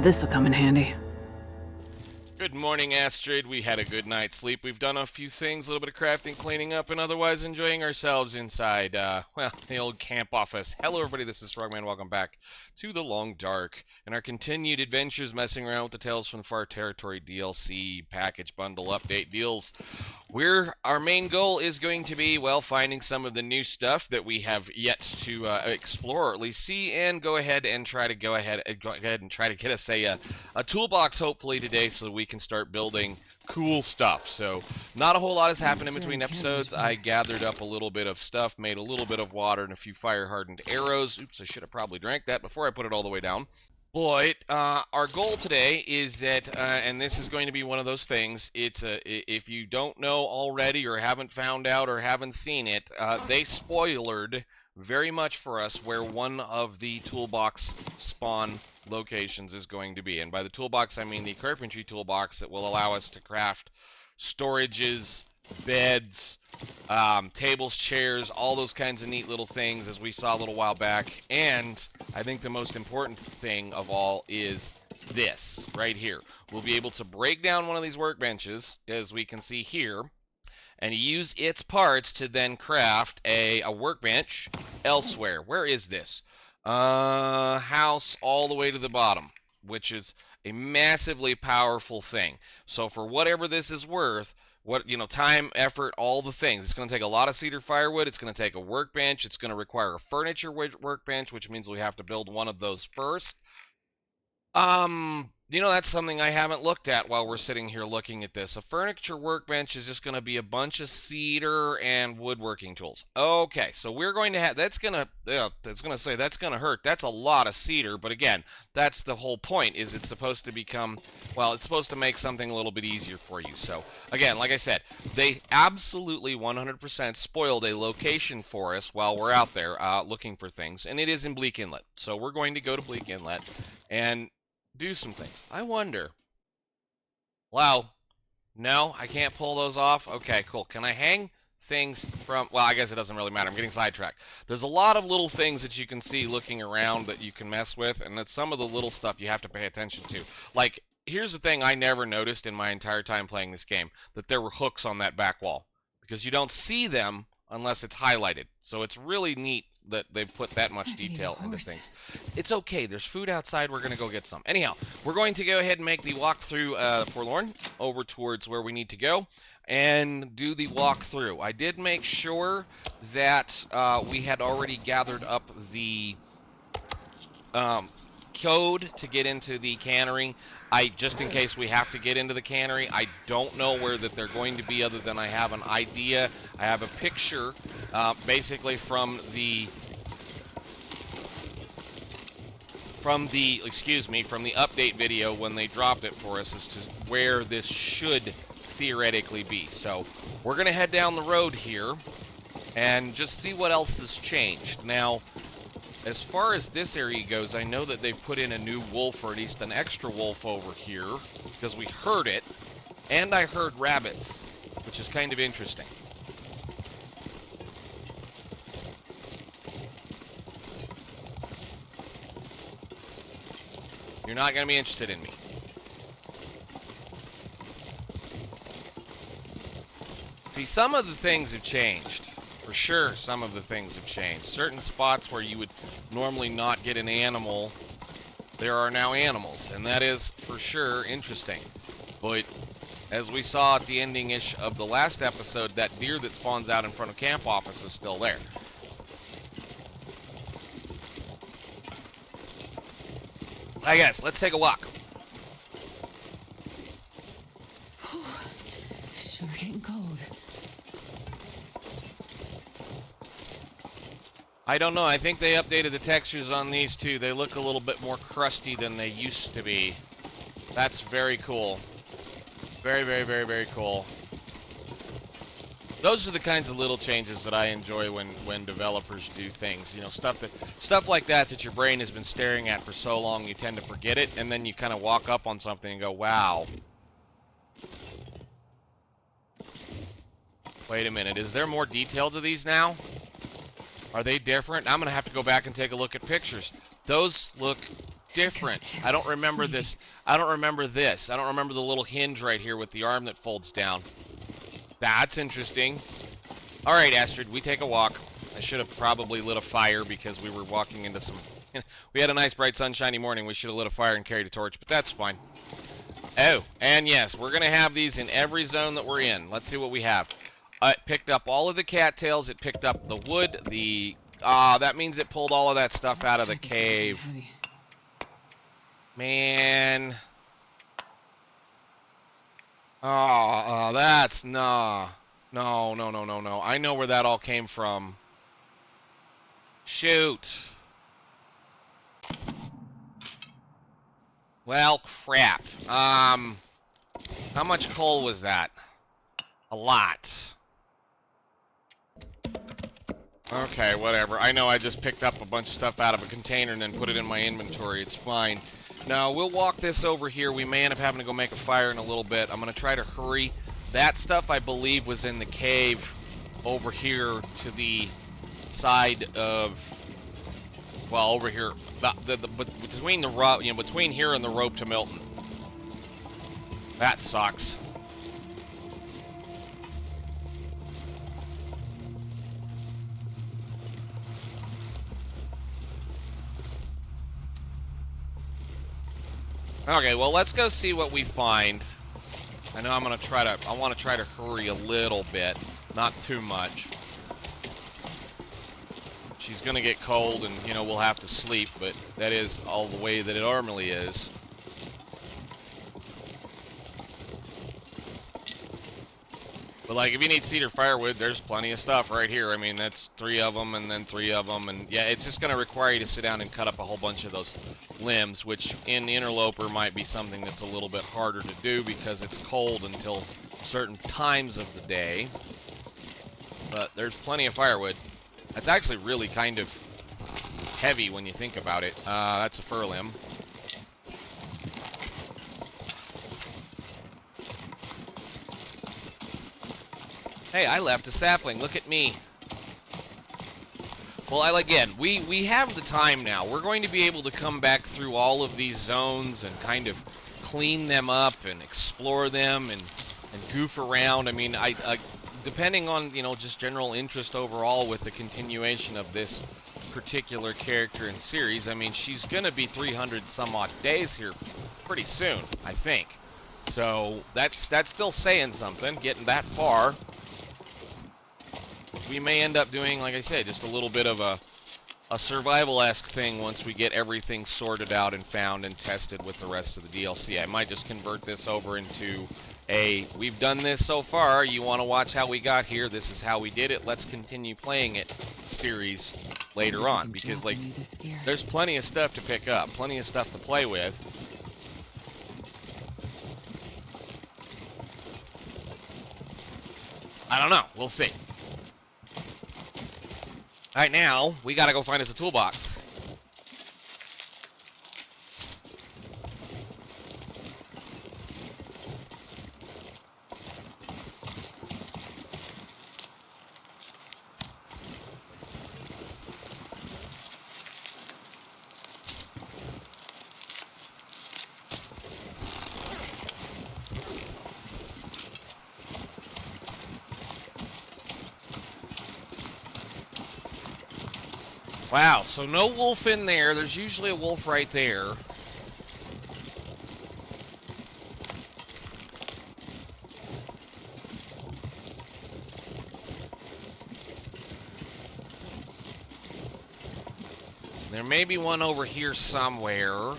This'll come in handy. Good morning, Astrid. We had a good night's sleep. We've done a few things, a little bit of crafting, cleaning up, and otherwise enjoying ourselves inside, well, the old camp office. Hello, everybody. This is Frogman. Welcome back to the Long Dark and our continued adventures messing around with the Tales from the Far Territory DLC package bundle update deals. Our main goal is going to be, well, finding some of the new stuff that we have yet to explore, or at least see, and go ahead and try to get us a toolbox hopefully today so that we can start building cool stuff. So not a whole lot has happened in between episodes. I gathered up a little bit of stuff, made a little bit of water and a few fire hardened arrows. Oops, I should have probably drank that before I put it all the way down. But our goal today is that, and this is going to be one of those things, if you don't know already or haven't found out or haven't seen it, they spoilered very much for us where one of the toolbox spawn locations is going to be. And by the toolbox, I mean the carpentry toolbox that will allow us to craft storages, beds, tables, chairs, all those kinds of neat little things as we saw a little while back. And I think the most important thing of all is this right here. We'll be able to break down one of these workbenches, as we can see here, and use its parts to then craft a workbench elsewhere. Where is this? House all the way to the bottom, which is a massively powerful thing. So for whatever this is worth, time, effort, all the things. It's going to take a lot of cedar firewood. It's going to take a workbench. It's going to require a furniture workbench, which means we have to build one of those first. That's something I haven't looked at while we're sitting here looking at this. A furniture workbench is just going to be a bunch of cedar and woodworking tools. Okay, so we're going to have, that's going to hurt. That's a lot of cedar, but again, that's the whole point, is it's supposed to become, well, it's supposed to make something a little bit easier for you. So, again, like I said, they absolutely 100% spoiled a location for us while we're out there looking for things, and it is in Bleak Inlet. So we're going to go to Bleak Inlet and do some things. I wonder. Wow. No, I can't pull those off. Okay, cool. Can I hang things from... Well, I guess it doesn't really matter. I'm getting sidetracked. There's a lot of little things that you can see looking around that you can mess with, and that's some of the little stuff you have to pay attention to. Like, here's the thing I never noticed in my entire time playing this game, that there were hooks on that back wall, because you don't see them unless it's highlighted. So it's really neat that they've put that much detail into things. It's okay. There's food outside. We're going to go get some. Anyhow, we're going to go ahead and make the walk through Forlorn over towards where we need to go and do the walk through. I did make sure that we had already gathered up the code to get into the cannery. Just in case we have to get into the cannery, I don't know where that they're going to be other than I have an idea. I have a picture basically from the update video when they dropped it for us as to where this should theoretically be. So we're going to head down the road here and just see what else has changed. Now, as far as this area goes, I know that they've put in a new wolf, or at least an extra wolf over here, because we heard it, and I heard rabbits, which is kind of interesting. You're not going to be interested in me. See, some of the things have changed. For sure, some of the things have changed. Certain spots where you would normally not get an animal, there are now animals, and that is for sure interesting. But as we saw at the ending-ish of the last episode, that deer that spawns out in front of camp office is still there. I guess, let's take a walk. Sure getting cold. I don't know. I think they updated the textures on these two. They look a little bit more crusty than they used to be. That's very cool. Very, very, very, very cool. Those are the kinds of little changes that I enjoy when developers do things. You know, stuff like that your brain has been staring at for so long you tend to forget it, and then you kind of walk up on something and go, wow. Wait a minute. Is there more detail to these now? Are they different? I'm going to have to go back and take a look at pictures. Those look different. I don't remember this. I don't remember this. I don't remember the little hinge right here with the arm that folds down. That's interesting. All right, Astrid, we take a walk. I should have probably lit a fire because we were walking into some... We had a nice, bright, sunshiny morning. We should have lit a fire and carried a torch, but that's fine. Oh, and yes, we're going to have these in every zone that we're in. Let's see what we have. It picked up all of the cattails. It picked up the wood. That means it pulled all of that stuff out of the cave. Man. That's... Nah. No. I know where that all came from. Shoot. Well, crap. How much coal was that? A lot. Okay, whatever. I know I just picked up a bunch of stuff out of a container and then put it in my inventory. It's fine. Now, we'll walk this over here. We may end up having to go make a fire in a little bit. I'm going to try to hurry. That stuff, I believe, was in the cave over here to the side of... Well, over here, between the rope, between here and the rope to Milton. That sucks. Okay, well, let's go see what we find. I know I want to try to hurry a little bit, not too much. She's gonna get cold and, we'll have to sleep, but that is all the way that it normally is. But, like, if you need cedar firewood, there's plenty of stuff right here. I mean, that's 3 of them and then 3 of them. And, yeah, it's just gonna require you to sit down and cut up a whole bunch of those limbs, which in the interloper might be something that's a little bit harder to do because it's cold until certain times of the day. But there's plenty of firewood. That's actually really kind of heavy when you think about it. That's a fir limb. Hey, I left a sapling. Look at me. Well, again, we have the time now. We're going to be able to come back through all of these zones and kind of clean them up and explore them and goof around. I mean, depending on, just general interest overall with the continuation of this particular character and series, I mean, she's going to be 300 some odd days here pretty soon, I think. So that's still saying something, getting that far. We may end up doing, like I said, just a little bit of a survival-esque thing once we get everything sorted out and found and tested with the rest of the DLC. I might just convert this over into we've done this so far, you want to watch how we got here, this is how we did it, let's continue playing it series later on, because, like, there's plenty of stuff to pick up, plenty of stuff to play with. I don't know, we'll see. Alright, now, we gotta go find us a toolbox. Wow, so no wolf in there. There's usually a wolf right there. There may be one over here somewhere.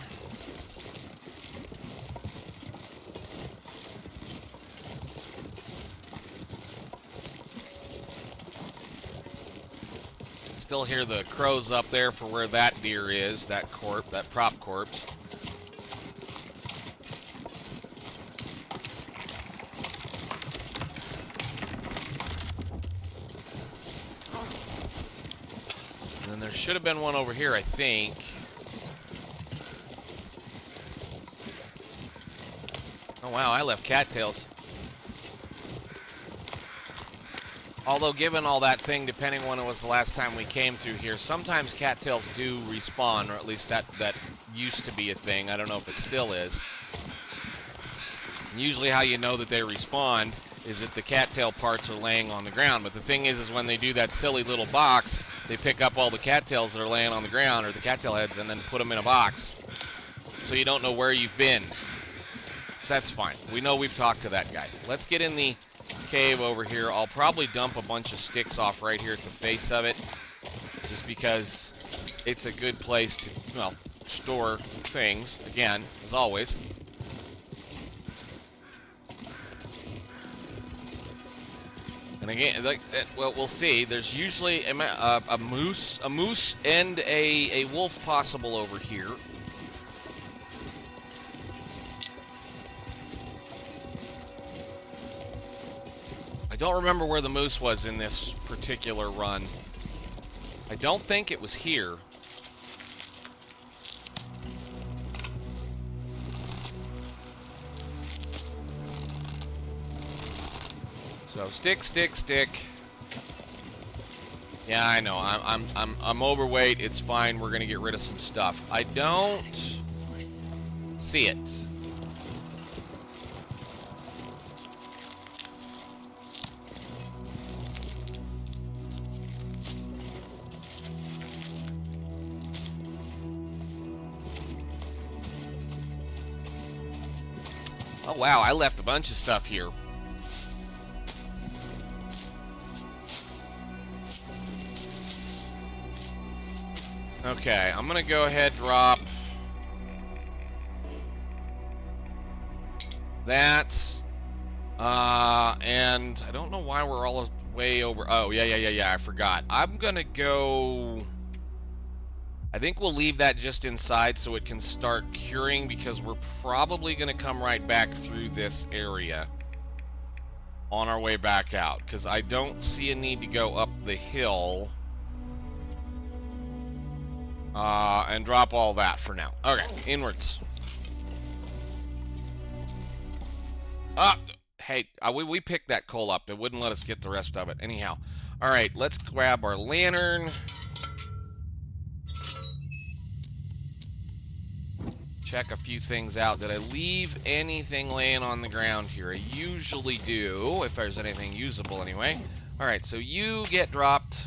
Still hear the crows up there for where that deer is, that prop corpse. And then there should have been one over here, I think. Oh wow, I left cattails. Although, given all that thing, depending on when it was the last time we came through here, sometimes cattails do respawn, or at least that used to be a thing. I don't know if it still is. And usually how you know that they respawn is that the cattail parts are laying on the ground. But the thing is when they do that silly little box, they pick up all the cattails that are laying on the ground, or the cattail heads, and then put them in a box. So you don't know where you've been. That's fine. We know we've talked to that guy. Let's get in the cave over here. I'll probably dump a bunch of sticks off right here at the face of it, just because it's a good place to, well, store things, again, as always. And again, like, well, we'll see. There's usually a moose and a wolf possible over here. I don't remember where the moose was in this particular run. I don't think it was here. So stick. Yeah, I know. I'm overweight. It's fine. We're gonna get rid of some stuff. I don't see it. Oh wow, I left a bunch of stuff here. Okay, I'm gonna go ahead and drop that. And I don't know why we're all way over. Oh, yeah, I forgot. I'm gonna go. I think we'll leave that just inside so it can start curing, because we're probably gonna come right back through this area on our way back out, because I don't see a need to go up the hill. And drop all that for now. Okay, inwards. Hey, we picked that coal up. It wouldn't let us get the rest of it. Anyhow. Alright, let's grab our lantern. Check a few things out. Did I leave anything laying on the ground here? I usually do, if there's anything usable anyway. Alright, so you get dropped.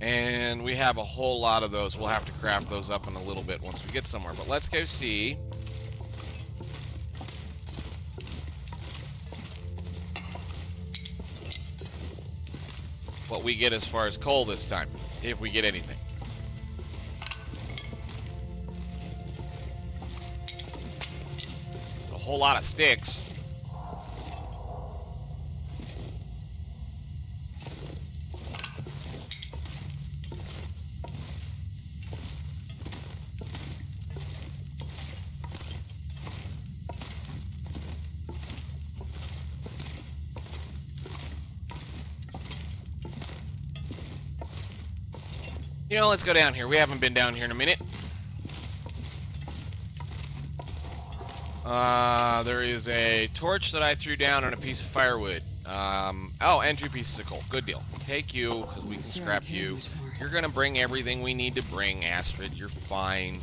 And we have a whole lot of those. We'll have to craft those up in a little bit once we get somewhere. But let's go see. What we get as far as coal this time, if we get anything. A whole lot of sticks. You know, let's go down here. We haven't been down here in a minute. There is a torch that I threw down on a piece of firewood. Oh, and 2 pieces of coal. Good deal. Take you, because we can scrap you. You're gonna bring everything we need to bring, Astrid. You're fine.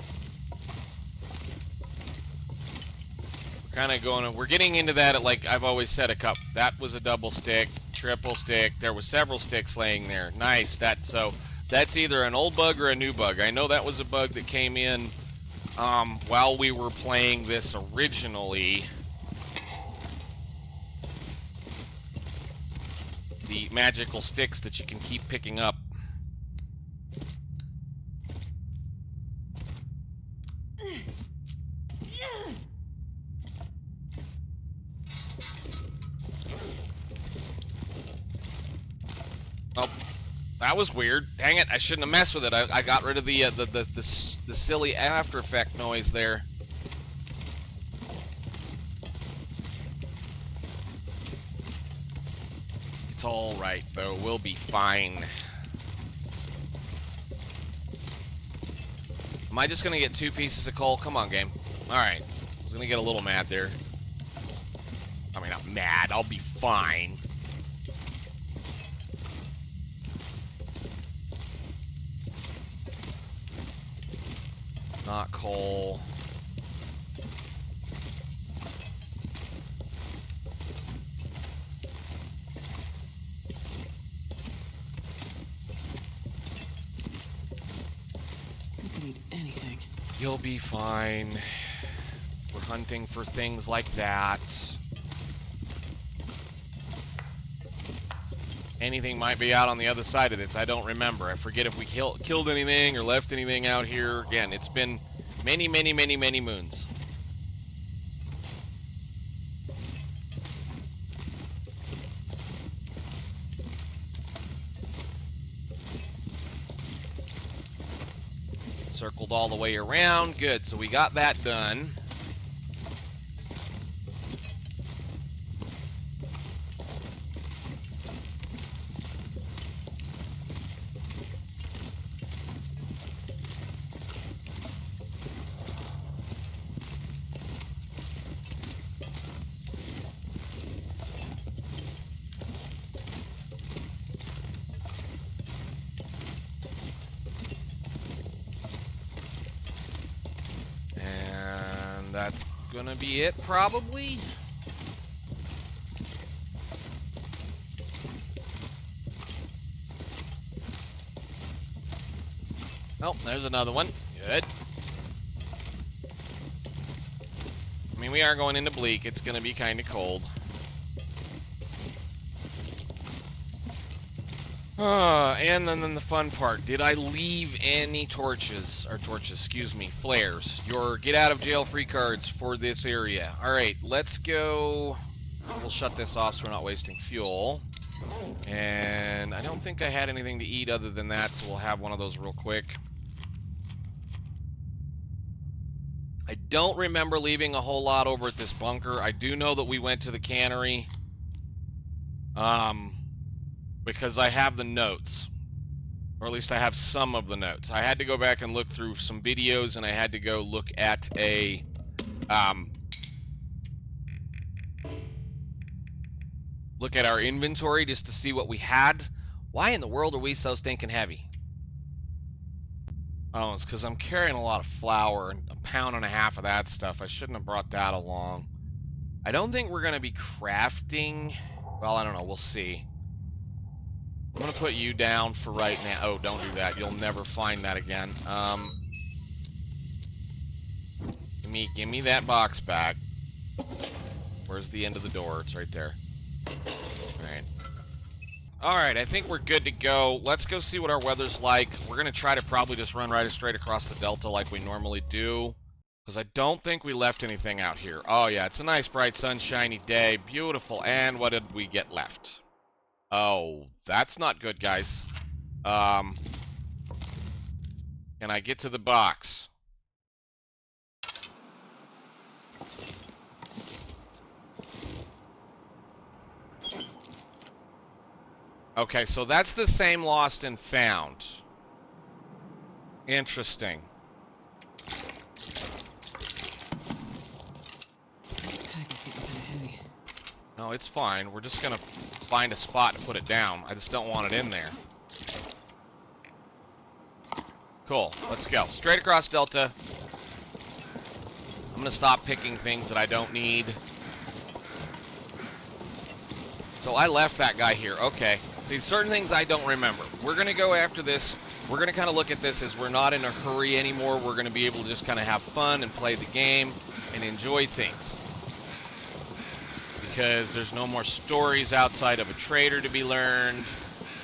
We're kind of going. We're getting into that at, like I've always said, a cup. That was a double stick, triple stick. There was several sticks laying there. Nice. That's either an old bug or a new bug. I know that was a bug that came in while we were playing this originally. The magical sticks that you can keep picking up. Oh. That was weird. Dang it, I shouldn't have messed with it. I got rid of the silly After Effect noise there. It's all right, though. We'll be fine. Am I just going to get 2 pieces of coal? Come on, game. All right. I was going to get a little mad there. I mean, not mad. I'll be fine. Not coal. You could eat anything. You'll be fine. We're hunting for things like that. Anything might be out on the other side of this. I don't remember. I forget if we killed anything or left anything out here. Again, it's been many, many, many, many moons. Circled all the way around. Good. So we got that done. That's gonna be it, probably. Oh, there's another one. Good. I mean, we are going into Bleak. It's gonna be kind of cold. And then the fun part. Did I leave any torches? Or torches, excuse me, flares. Your get out of jail free cards for this area. Alright, let's go. We'll shut this off so we're not wasting fuel. And I don't think I had anything to eat other than that, so we'll have one of those real quick. I don't remember leaving a whole lot over at this bunker. I do know that we went to the cannery. Because I have the notes. Or at least I have some of the notes. I had to go back and look through some videos, and I had to go look at a look at our inventory just to see what we had. Why in the world are we so stinking heavy? Oh, it's because I'm carrying a lot of flour and 1.5 pounds of that stuff. I shouldn't have brought that along. I don't think we're going to be crafting. Well, I don't know. We'll see. I'm going to put you down for right now. Oh, don't do that. You'll never find that again. Give me that box back. Where's the end of the door? It's right there. Alright. Alright, I think we're good to go. Let's go see what our weather's like. We're going to try to probably just run right straight across the delta like we normally do. Because I don't think we left anything out here. Oh, yeah. It's a nice, bright, sunshiny day. Beautiful. And what did we get left? Oh, that's not good, guys. Can I get to the box? Okay, so that's the same lost and found. Interesting. No, it's fine. We're just gonna find a spot to put it down. I just don't want it in there. Cool. Let's go. Straight across Delta. I'm gonna stop picking things that I don't need. So I left that guy here. Okay. See, certain things I don't remember. We're gonna go after this. We're gonna kind of look at this as we're not in a hurry anymore. We're gonna be able to just kind of have fun and play the game and enjoy things. Because there's no more stories outside of a trader to be learned,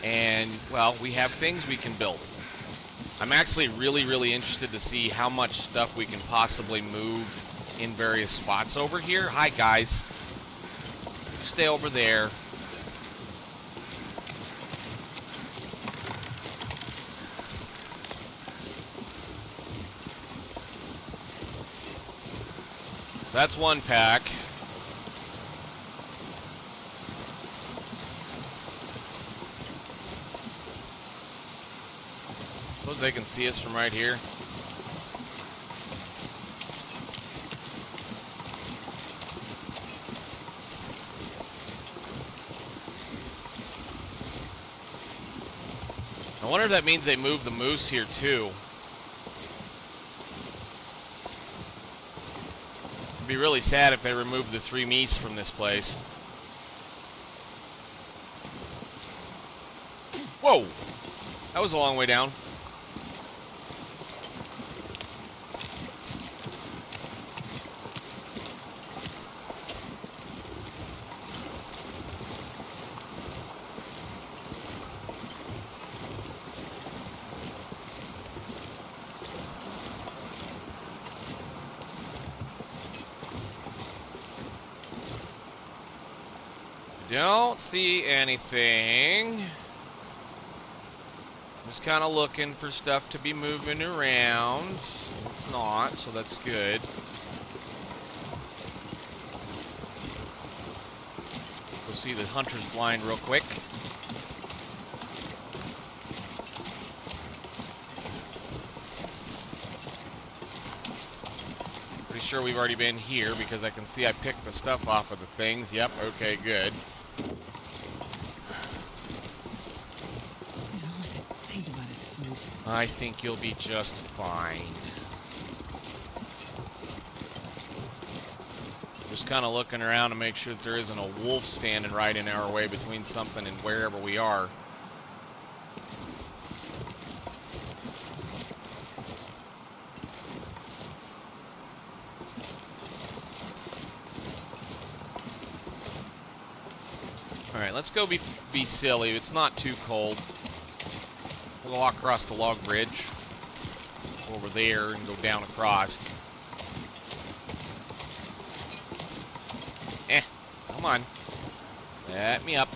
and, well, we have things we can build. I'm actually really, really interested to see how much stuff we can possibly move in various spots over here. Hi, guys. Stay over there. So that's one pack. Suppose they can see us from right here. I wonder if that means they moved the moose here too. It'd be really sad if they removed the 3 meese from this place. Whoa! That was a long way down. Don't see anything. Just kind of looking for stuff to be moving around. It's not, so that's good. Go see the hunter's blind real quick. Pretty sure we've already been here because I can see I picked the stuff off of the things. Yep, okay, good. I think you'll be just fine. Just kind of looking around to make sure that there isn't a wolf standing right in our way between something and wherever we are. Alright, let's go be silly. It's not too cold. We'll walk across the log bridge over there and go down across. Come on. Let me up.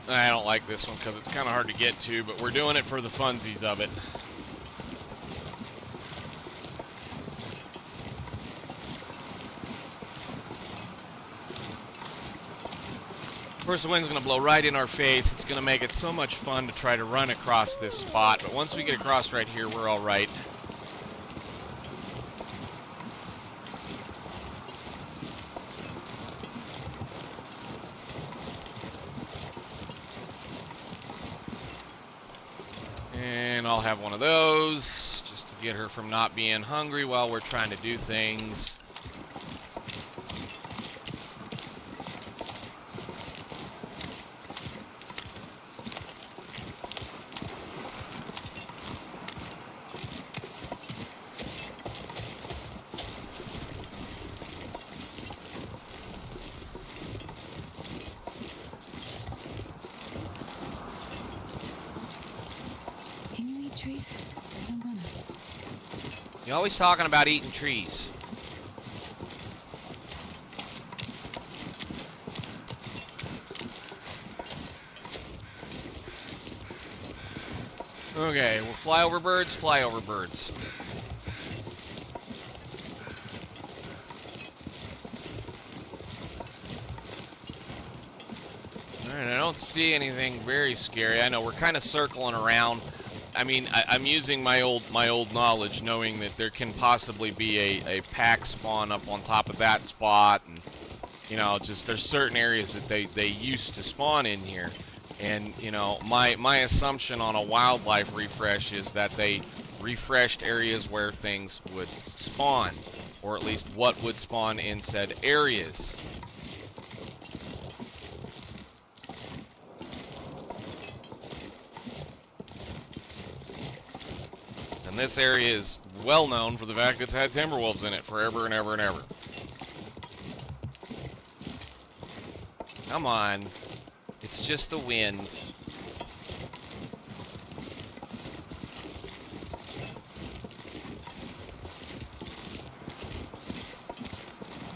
I don't like this one because it's kind of hard to get to, but we're doing it for the funsies of it. Of course, the wind's going to blow right in our face. It's going to make it so much fun to try to run across this spot, but once we get across right here, we're all right. And I'll have one of those, just to get her from not being hungry while we're trying to do things. Trees? Because I'm gonna. You're always talking about eating trees. Okay, we'll fly over birds, fly over birds. Alright, I don't see anything very scary. I know we're kind of circling around. I mean, I'm using my old knowledge, knowing that there can possibly be a pack spawn up on top of that spot, and you know, just there's certain areas that they used to spawn in here, and you know, my assumption on a wildlife refresh is that they refreshed areas where things would spawn, or at least what would spawn in said areas. And this area is well known for the fact that it's had timber wolves in it forever and ever and ever. Come on. It's just the wind.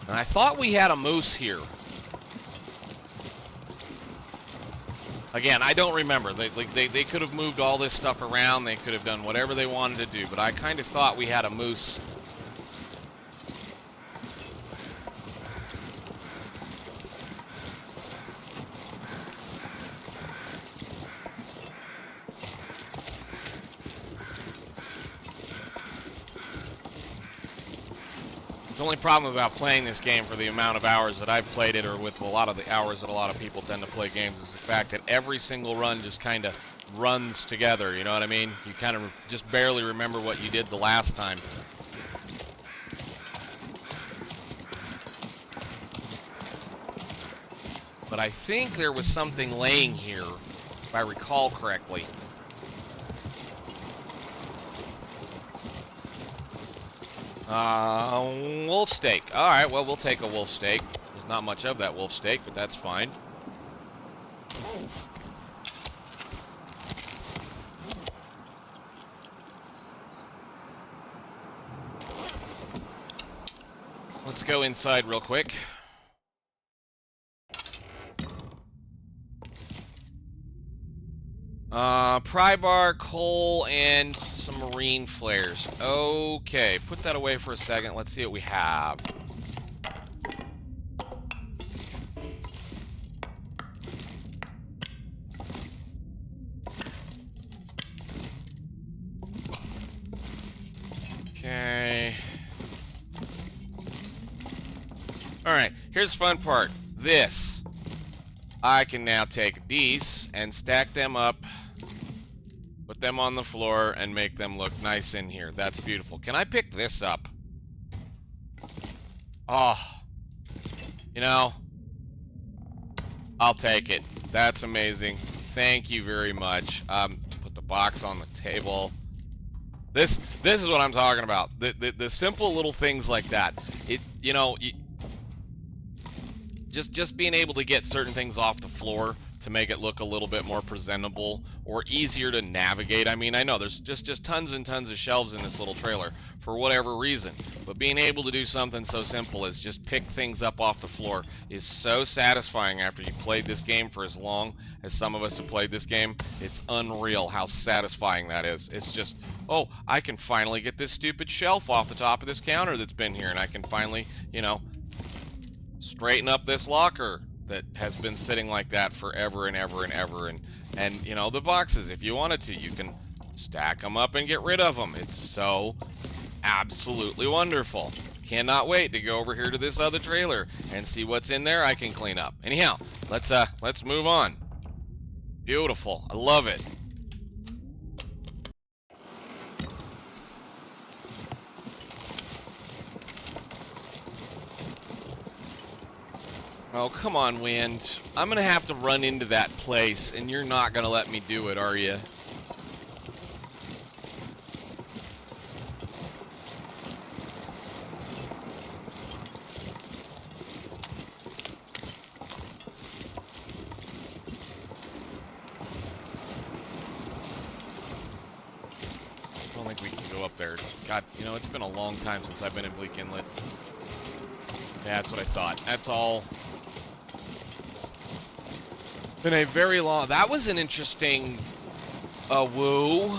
And I thought we had a moose here. Again, I don't remember. They could have moved all this stuff around. They could have done whatever they wanted to do. But I kind of thought we had a moose. The only problem about playing this game for the amount of hours that I've played it, or with a lot of the hours that a lot of people tend to play games, is the fact that every single run just kind of runs together, you know what I mean? You kind of just barely remember what you did the last time. But I think there was something laying here, if I recall correctly. Wolf steak. Alright, well, we'll take a wolf steak. There's not much of that wolf steak, but that's fine. Let's go inside real quick. Pry bar, coal, and some marine flares. Okay, put that away for a second. Let's see what we have. Okay. Alright, here's the fun part. This. I can now take these and stack them up, put them on the floor, and make them look nice in here. That's beautiful. Can I pick this up? Oh. You know, I'll take it. That's amazing. Thank you very much. Put the box on the table. This is what I'm talking about. The simple little things like that. You know, just being able to get certain things off the floor to make it look a little bit more presentable or easier to navigate. I mean, I know there's just tons and tons of shelves in this little trailer for whatever reason, but being able to do something so simple as just pick things up off the floor is so satisfying after you played this game for as long as some of us have played this game. It's unreal how satisfying that is. It's just, oh, I can finally get this stupid shelf off the top of this counter that's been here, and I can finally, you know, straighten up this locker that has been sitting like that forever and ever and ever. And you know, the boxes, if you wanted to, you can stack them up and get rid of them. It's so absolutely wonderful. Cannot wait to go over here to this other trailer and see what's in there I can clean up. Anyhow, let's move on. Beautiful. I love it. Oh, come on, wind. I'm gonna have to run into that place, and you're not gonna let me do it, are you? I don't think we can go up there. God, you know, it's been a long time since I've been in Bleak Inlet. Yeah, that's what I thought. That's all. Been a very long. That was an interesting woo.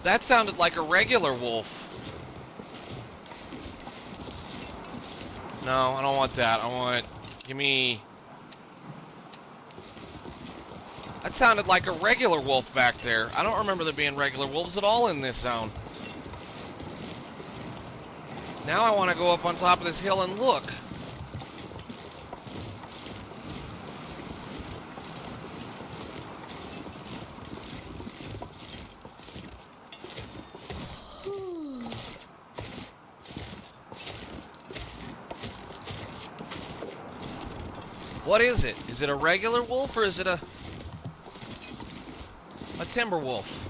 That sounded like a regular wolf. No, I don't want that. I want, give me. That sounded like a regular wolf back there. I don't remember there being regular wolves at all in this zone. Now I want to go up on top of this hill and look. What is it? Is it a regular wolf or is it a timber wolf?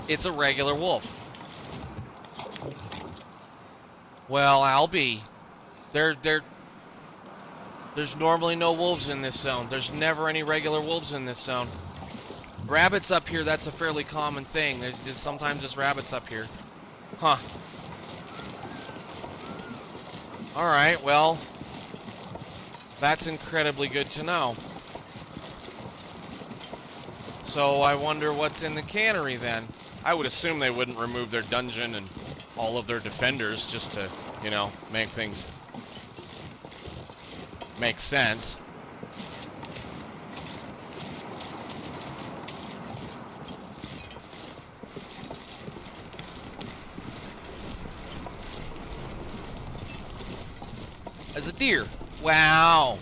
It's a regular wolf. Well, I'll be. There's normally no wolves in this zone. There's never any regular wolves in this zone. Rabbits up here, that's a fairly common thing. There's sometimes just rabbits up here. Huh. Alright, well, that's incredibly good to know. So I wonder what's in the cannery then. I would assume they wouldn't remove their dungeon and all of their defenders just to, you know, make things make sense. As a deer. Wow.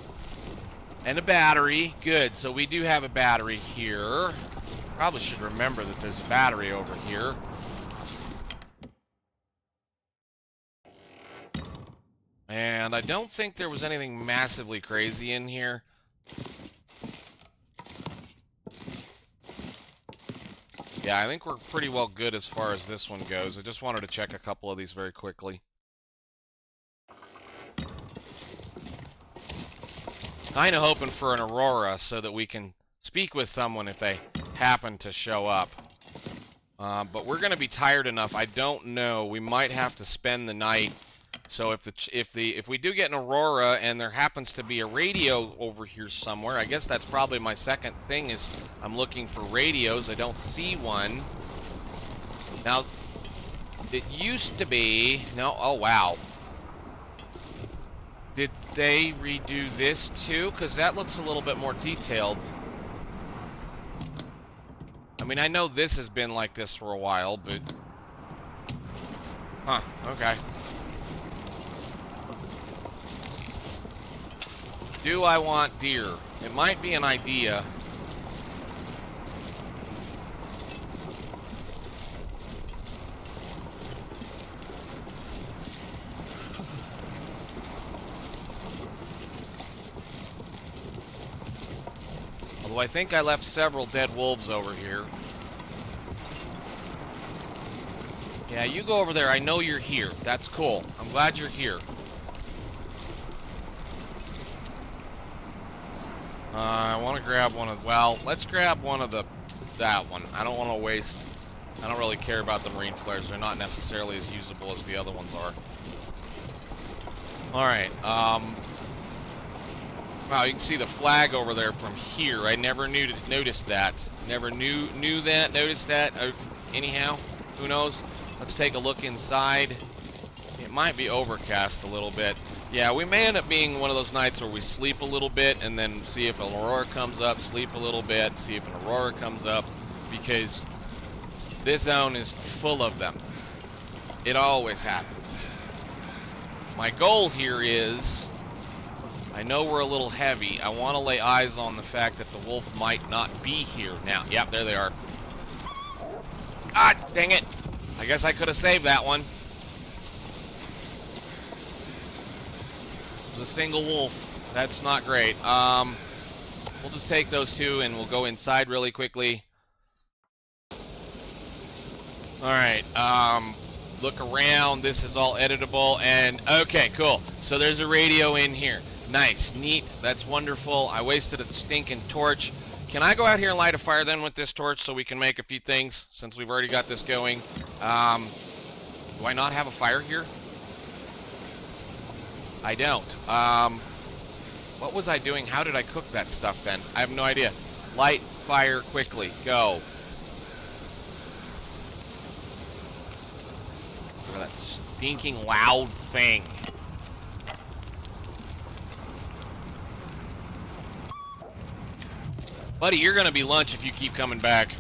And a battery. Good. So we do have a battery here. Probably should remember that there's a battery over here. And I don't think there was anything massively crazy in here. Yeah, I think we're pretty well good as far as this one goes. I just wanted to check a couple of these very quickly. Kind of hoping for an aurora so that we can speak with someone if they happen to show up. But we're going to be tired enough. I don't know. We might have to spend the night. So if we do get an aurora and there happens to be a radio over here somewhere, I guess that's probably my second thing is I'm looking for radios. I don't see one. Now, it used to be... No, oh wow. Did they redo this too? Because that looks a little bit more detailed. I mean, I know this has been like this for a while, but... Huh, okay. Do I want deer? It might be an idea. Although I think I left several dead wolves over here. Yeah, you go over there. I know you're here. That's cool. I'm glad you're here. I want to grab one of... Well, let's grab one of that one. I don't want to waste... I don't really care about the marine flares. They're not necessarily as usable as the other ones are. Alright, wow, you can see the flag over there from here. I never noticed that. Never noticed that. Anyhow, who knows? Let's take a look inside. It might be overcast a little bit. Yeah, we may end up being one of those nights where we sleep a little bit and then see if an aurora comes up, sleep a little bit, see if an aurora comes up, because this zone is full of them. It always happens. My goal here is, I know we're a little heavy. I want to lay eyes on the fact that the wolf might not be here now. Yep, there they are. Ah, dang it. I guess I could have saved that one. A single wolf. That's not great. We'll just take those two and we'll go inside really quickly. Alright, look around. This is all editable and okay, cool. So there's a radio in here. Nice, neat, that's wonderful. I wasted a stinking torch. Can I go out here and light a fire then with this torch so we can make a few things since we've already got this going? Do I not have a fire here? I don't. What was I doing? How did I cook that stuff then? I have no idea. Light fire quickly. Go. Look at that stinking loud thing. Buddy, you're gonna be lunch if you keep coming back.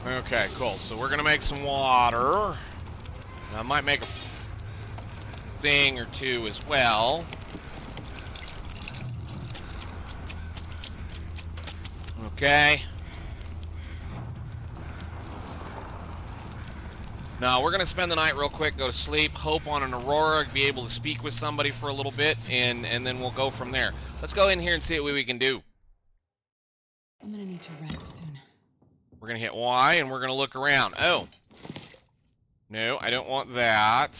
Okay, cool. So we're gonna make some water. I might make a thing or two as well. Okay. Now we're gonna spend the night real quick, go to sleep, hope on an aurora, be able to speak with somebody for a little bit, and then we'll go from there. Let's go in here and see what we can do. I'm gonna need to rest soon. We're gonna hit Y and we're gonna look around. Oh. No, I don't want that.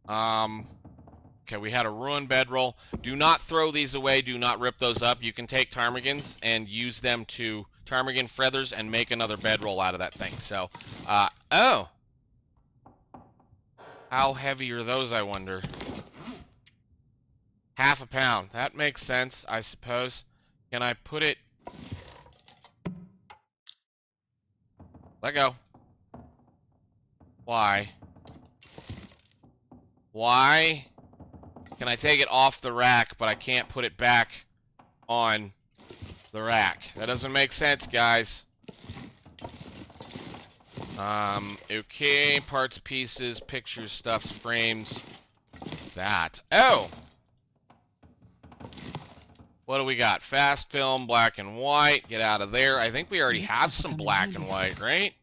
Okay, we had a ruined bedroll. Do not throw these away. Do not rip those up. You can take ptarmigans and use them to ptarmigan feathers and make another bedroll out of that thing. So, oh. How heavy are those, I wonder? Half a pound. That makes sense, I suppose. Can I put it... Let go. Why? Why can I take it off the rack, but I can't put it back on the rack? That doesn't make sense, guys. Okay, parts, pieces, pictures, stuffs, frames. What's that? Oh! What do we got? Fast film, black and white. Get out of there. I think we already have some black and white, right?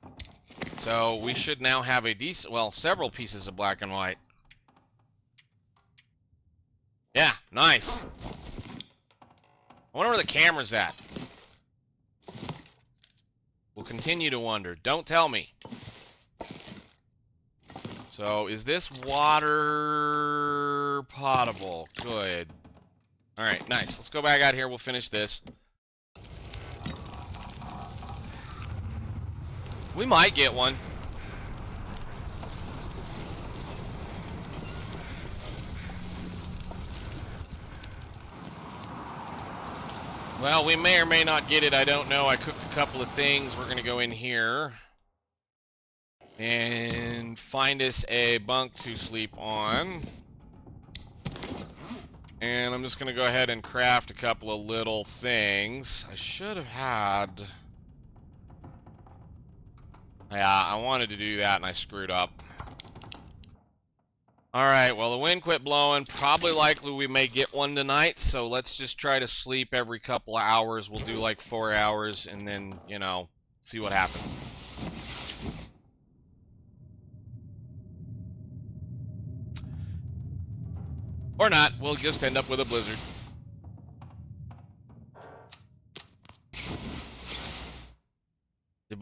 So we should now have a decent, well, several pieces of black and white. Yeah, nice. I wonder where the camera's at. We'll continue to wonder. Don't tell me. So, is this water potable? Good. Alright, nice. Let's go back out here. We'll finish this. We might get one. Well, we may or may not get it. I don't know. I cooked a couple of things. We're going to go in here and find us a bunk to sleep on. And I'm just going to go ahead and craft a couple of little things. I should have had... Yeah, I wanted to do that and I screwed up. Alright, well the wind quit blowing. Probably likely we may get one tonight, so let's just try to sleep every couple of hours. We'll do like 4 hours and then, you know, see what happens. Or not, we'll just end up with a blizzard.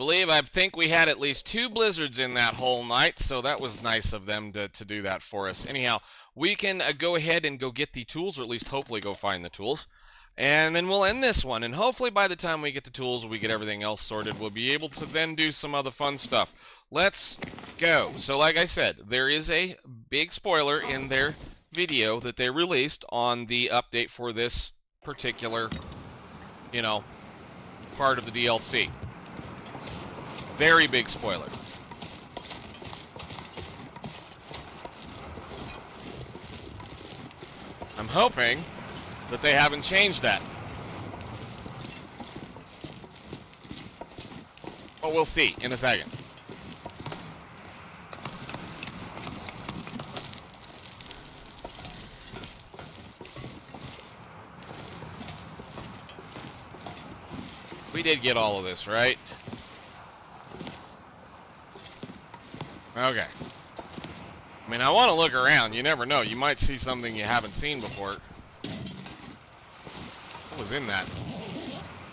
I think we had at least 2 blizzards in that whole night, so that was nice of them to do that for us. Anyhow, we can go ahead and go get the tools, or at least hopefully go find the tools. And then we'll end this one, and hopefully by the time we get the tools, we get everything else sorted, we'll be able to then do some other fun stuff. Let's go. So like I said, there is a big spoiler in their video that they released on the update for this particular, you know, part of the DLC. Very big spoiler. I'm hoping that they haven't changed that. But we'll see in a second. We did get all of this, right? Okay. I mean, I want to look around. You never know. You might see something you haven't seen before. What was in that?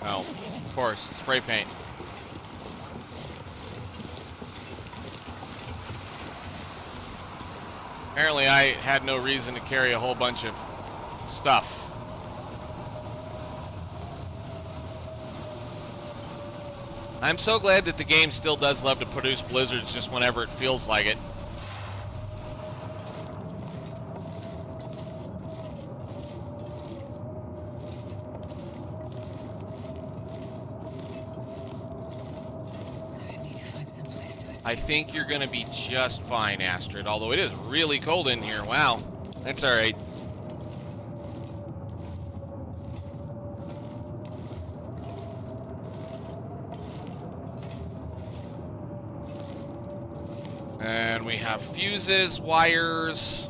Oh, of course. Spray paint. Apparently, I had no reason to carry a whole bunch of stuff. I'm so glad that the game still does love to produce blizzards just whenever it feels like it. I need to find some place to escape. I think you're going to be just fine, Astrid, although it is really cold in here. Wow. That's alright. And we have fuses, wires,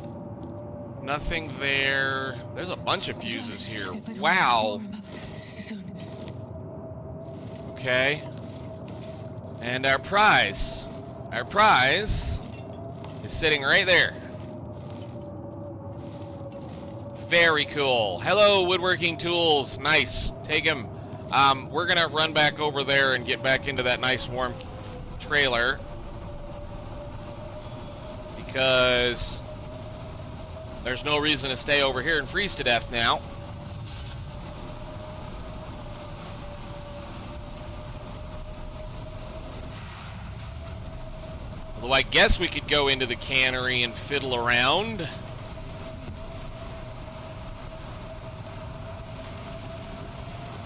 nothing there. There's a bunch of fuses here. Wow. Okay. And our prize is sitting right there. Very cool. Hello, woodworking tools. Nice. Take them. We're going to run back over there and get back into that nice warm trailer. Because there's no reason to stay over here and freeze to death now. Although I guess we could go into the cannery and fiddle around.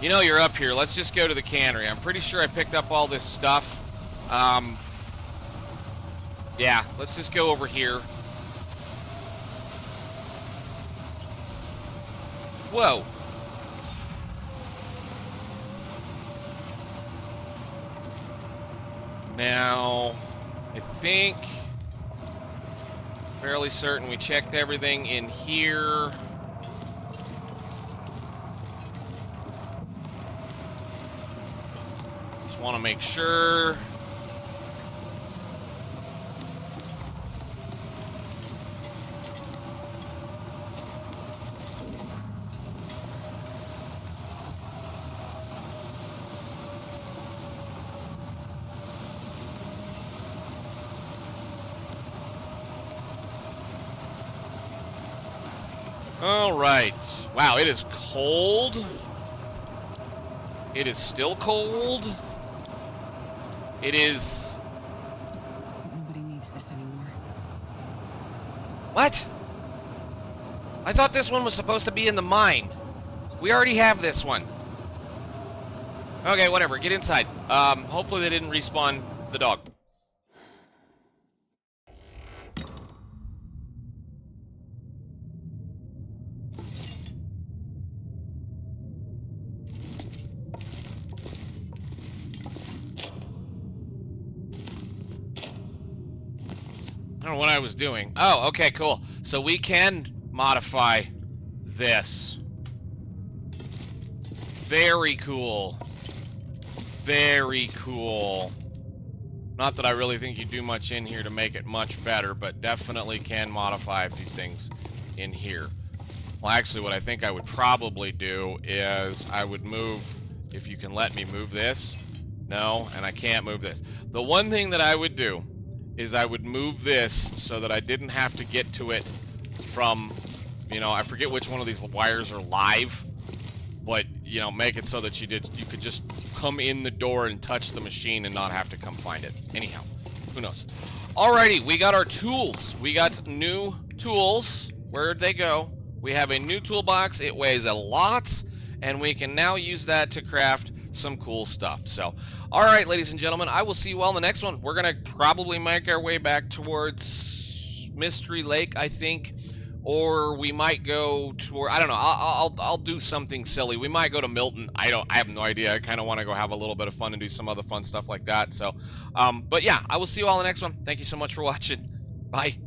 You know you're up here. Let's just go to the cannery. I'm pretty sure I picked up all this stuff Yeah, let's just go over here. Whoa. Now, I think, fairly certain we checked everything in here. Just want to make sure. All right. Wow, it is cold. It is still cold. It is... Nobody needs this anymore. What? I thought this one was supposed to be in the mine. We already have this one. Okay, whatever. Get inside. Hopefully they didn't respawn the dog. I don't know what I was doing. Oh, okay, cool. So we can modify this. Very cool. Very cool. Not that I really think you do much in here to make it much better, but definitely can modify a few things in here. Well, actually, what I think I would probably do is I would move, if you can let me move this. No, and I can't move this. The one thing that I would do is I would move this so that I didn't have to get to it from, you know, I forget which one of these wires are live, but, you know, make it so that you could just come in the door and touch the machine and not have to come find it. Anyhow, who knows? Alrighty, we got our tools. We got new tools. Where'd they go? We have a new toolbox. It weighs a lot, and we can now use that to craft some cool stuff. So, all right, ladies and gentlemen, I will see you all in the next one. We're gonna probably make our way back towards Mystery Lake, I think, or we might go toward, I don't know. I'll do something silly. We might go to Milton. I have no idea. I kind of want to go have a little bit of fun and do some other fun stuff like that. So, but yeah, I will see you all in the next one. Thank you so much for watching. Bye.